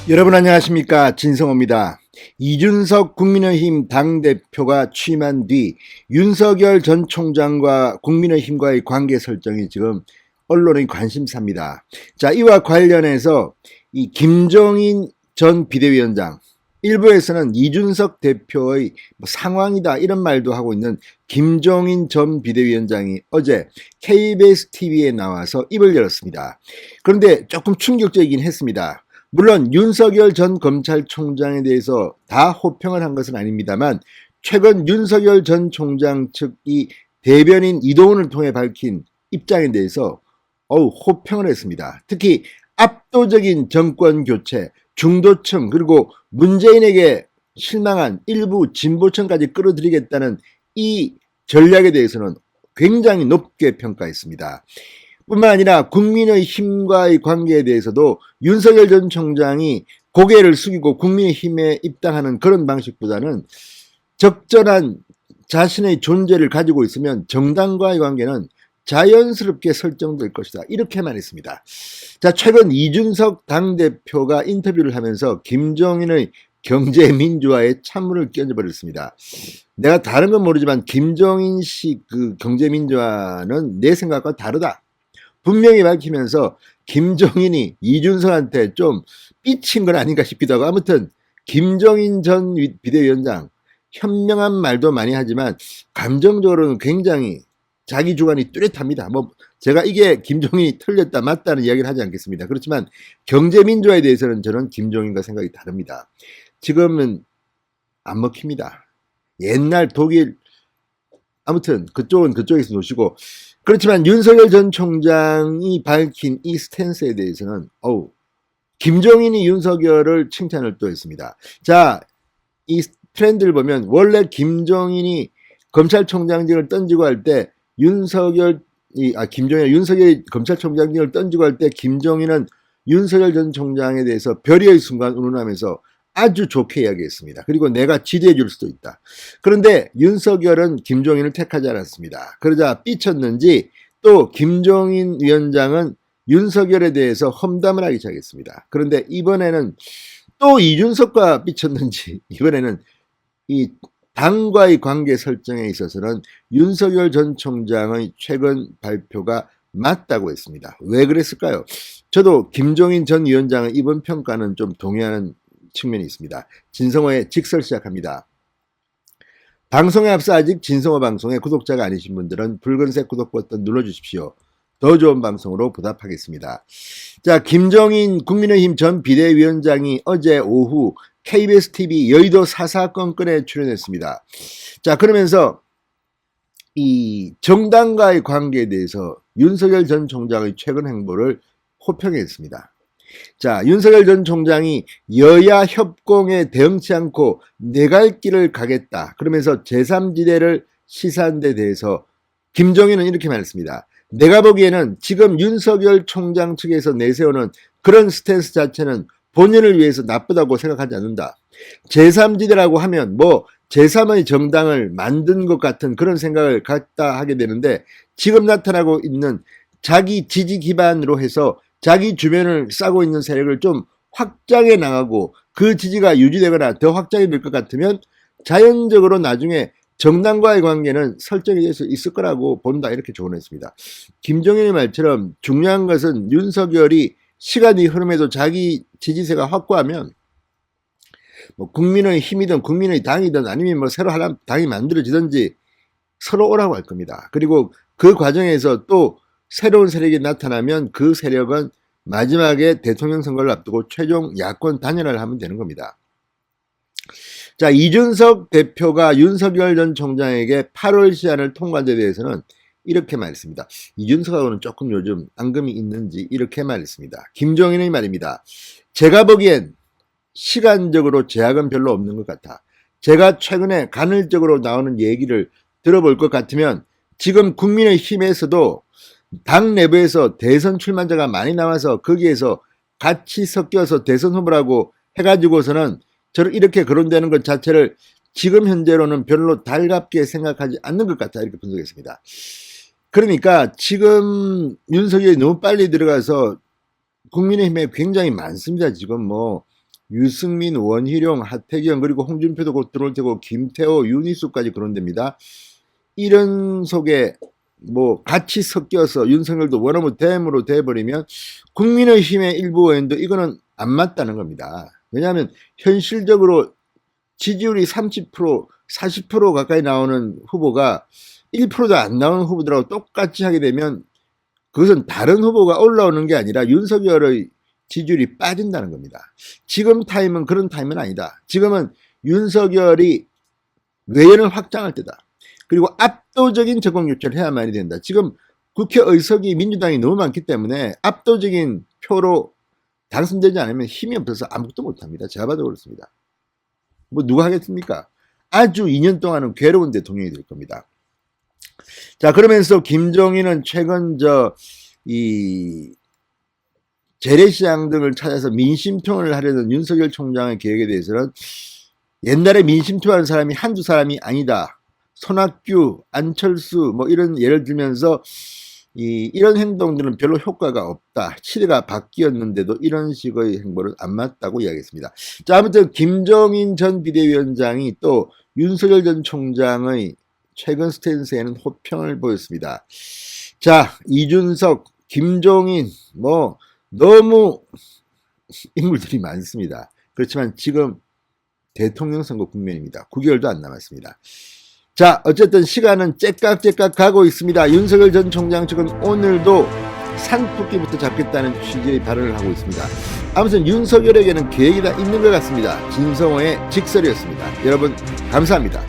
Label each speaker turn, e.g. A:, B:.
A: 여러분 안녕하십니까, 진성호입니다. 이준석 국민의힘 당대표가 취임한 뒤 윤석열 전 총장과 국민의힘과의 관계 설정이 지금 언론의 관심사입니다. 자, 이와 관련해서 이 김종인 전 비대위원장, 일부에서는 이준석 대표의 상황이다 이런 말도 하고 있는 김종인 전 비대위원장이 어제 KBS TV에 나와서 입을 열었습니다. 그런데 조금 충격적이긴 했습니다. 물론 윤석열 전 검찰총장에 대해서 다 호평을 한 것은 아닙니다만, 최근 윤석열 전 총장 측이 대변인 이동훈을 통해 밝힌 입장에 대해서 호평을 했습니다. 특히 압도적인 정권 교체, 중도층 그리고 문재인에게 실망한 일부 진보층까지 끌어들이겠다는 이 전략에 대해서는 굉장히 높게 평가했습니다. 뿐만 아니라 국민의힘과의 관계에 대해서도 윤석열 전 총장이 고개를 숙이고 국민의힘에 입당하는 그런 방식보다는 적절한 자신의 존재를 가지고 있으면 정당과의 관계는 자연스럽게 설정될 것이다, 이렇게만 했습니다. 자, 최근 이준석 당대표가 인터뷰를 하면서 김종인의 경제민주화에 찬물을 끼얹어버렸습니다. 내가 다른 건 모르지만 김종인식 그 경제민주화는 내 생각과 다르다 분명히 밝히면서, 김종인이 이준석한테 좀 삐친 건 아닌가 싶기도 하고, 아무튼 김종인 전 비대위원장 현명한 말도 많이 하지만 감정적으로는 굉장히 자기 주관이 뚜렷합니다. 제가 이게 김종인이 틀렸다 맞다는 이야기를 하지 않겠습니다. 그렇지만 경제민주화에 대해서는 저는 김종인과 생각이 다릅니다. 지금은 안 먹힙니다. 옛날 독일, 아무튼 그쪽은 그쪽에서 노시고, 그렇지만 윤석열 전 총장이 밝힌 이 스탠스에 대해서는 김종인이 윤석열을 칭찬을 또 했습니다. 자, 이 트렌드를 보면 원래 김종인이 검찰총장직을 던지고 할 때 윤석열이 검찰총장직을 던지고 할 때 김종인은 윤석열 전 총장에 대해서 별의의 순간 운운하면서 아주 좋게 이야기했습니다. 그리고 내가 지지해 줄 수도 있다. 그런데 윤석열은 김종인을 택하지 않았습니다. 그러자 삐쳤는지 또 김종인 위원장은 윤석열에 대해서 험담을 하기 시작했습니다. 그런데 이번에는 또 이준석과 삐쳤는지 이번에는 이 당과의 관계 설정에 있어서는 윤석열 전 총장의 최근 발표가 맞다고 했습니다. 왜 그랬을까요? 저도 김종인 전 위원장의 이번 평가는 좀 동의하는 측면이 있습니다. 진성호의 직설 시작합니다. 방송에 앞서 아직 진성호 방송의 구독자가 아니신 분들은 붉은색 구독 버튼 눌러주십시오. 더 좋은 방송으로 보답하겠습니다. 자, 김종인 국민의힘 전 비대위원장이 어제 오후 KBS TV 여의도 사사건건에 출연했습니다. 자, 그러면서 이 정당과의 관계에 대해서 윤석열 전 총장의 최근 행보를 호평했습니다. 자, 윤석열 전 총장이 여야 협공에 대응치 않고 내 갈 길을 가겠다 그러면서 제3지대를 시사한 데 대해서 김종인은 이렇게 말했습니다. 내가 보기에는 지금 윤석열 총장 측에서 내세우는 그런 스탠스 자체는 본인을 위해서 나쁘다고 생각하지 않는다. 제3지대라고 하면 제3의 정당을 만든 것 같은 그런 생각을 갖다 하게 되는데, 지금 나타나고 있는 자기 지지 기반으로 해서 자기 주변을 싸고 있는 세력을 좀 확장해 나가고 그 지지가 유지되거나 더 확장이 될 것 같으면 자연적으로 나중에 정당과의 관계는 설정이 될 수 있을 거라고 본다, 이렇게 조언했습니다. 김종인의 말처럼 중요한 것은 윤석열이 시간이 흐름에도 자기 지지세가 확고하면 국민의 힘이든 국민의 당이든 아니면 새로 하나 당이 만들어지든지 서로 오라고 할 겁니다. 그리고 그 과정에서 또 새로운 세력이 나타나면 그 세력은 마지막에 대통령 선거를 앞두고 최종 야권 단일화를 하면 되는 겁니다. 자, 이준석 대표가 윤석열 전 총장에게 8월 시한을 통과한 데 대해서는 이렇게 말했습니다. 이준석하고는 조금 요즘 앙금이 있는지 이렇게 말했습니다. 김종인의 말입니다. 제가 보기엔 시간적으로 제약은 별로 없는 것 같아. 제가 최근에 간헐적으로 나오는 얘기를 들어볼 것 같으면 지금 국민의힘에서도 당 내부에서 대선 출마자가 많이 나와서 거기에서 같이 섞여서 대선 후보라고 해가지고서는 저를 이렇게 거론되는 것 자체를 지금 현재로는 별로 달갑게 생각하지 않는 것 같다, 이렇게 분석했습니다. 그러니까 지금 윤석열이 너무 빨리 들어가서 국민의힘에 굉장히 많습니다. 지금 유승민, 원희룡, 하태경 그리고 홍준표도 곧 들어올 테고 김태호, 윤희숙까지 거론됩니다. 이런 속에 뭐 같이 섞여서 윤석열도 원어무댐으로 돼버리면 국민의힘의 일부 의원도 이거는 안 맞다는 겁니다. 왜냐하면 현실적으로 지지율이 30%, 40% 가까이 나오는 후보가 1%도 안 나오는 후보들하고 똑같이 하게 되면 그것은 다른 후보가 올라오는 게 아니라 윤석열의 지지율이 빠진다는 겁니다. 지금 타임은 그런 타임은 아니다. 지금은 윤석열이 외연을 확장할 때다. 그리고 압도적인 정권 교체를 해야만이 된다. 지금 국회 의석이 민주당이 너무 많기 때문에 압도적인 표로 당선되지 않으면 힘이 없어서 아무것도 못합니다. 제가 봐도 그렇습니다. 뭐 누가 하겠습니까? 아주 2년 동안은 괴로운 대통령이 될 겁니다. 자, 그러면서 김종인은 최근 재래시장 등을 찾아서 민심통을 하려는 윤석열 총장의 계획에 대해서는 옛날에 민심통하는 사람이 한두 사람이 아니다. 손학규, 안철수 뭐 이런 예를 들면서 이런 행동들은 별로 효과가 없다. 시대가 바뀌었는데도 이런 식의 행보는 안 맞다고 이야기했습니다. 자, 아무튼 김종인 전 비대위원장이 또 윤석열 전 총장의 최근 스탠스에는 호평을 보였습니다. 자, 이준석, 김종인 뭐 너무 인물들이 많습니다. 그렇지만 지금 대통령 선거 국면입니다. 9개월도 안 남았습니다. 자, 어쨌든 시간은 째깍째깍 가고 있습니다. 윤석열 전 총장 측은 오늘도 산토끼부터 잡겠다는 취지의 발언을 하고 있습니다. 아무튼 윤석열에게는 계획이 다 있는 것 같습니다. 진성호의 직설이었습니다. 여러분 감사합니다.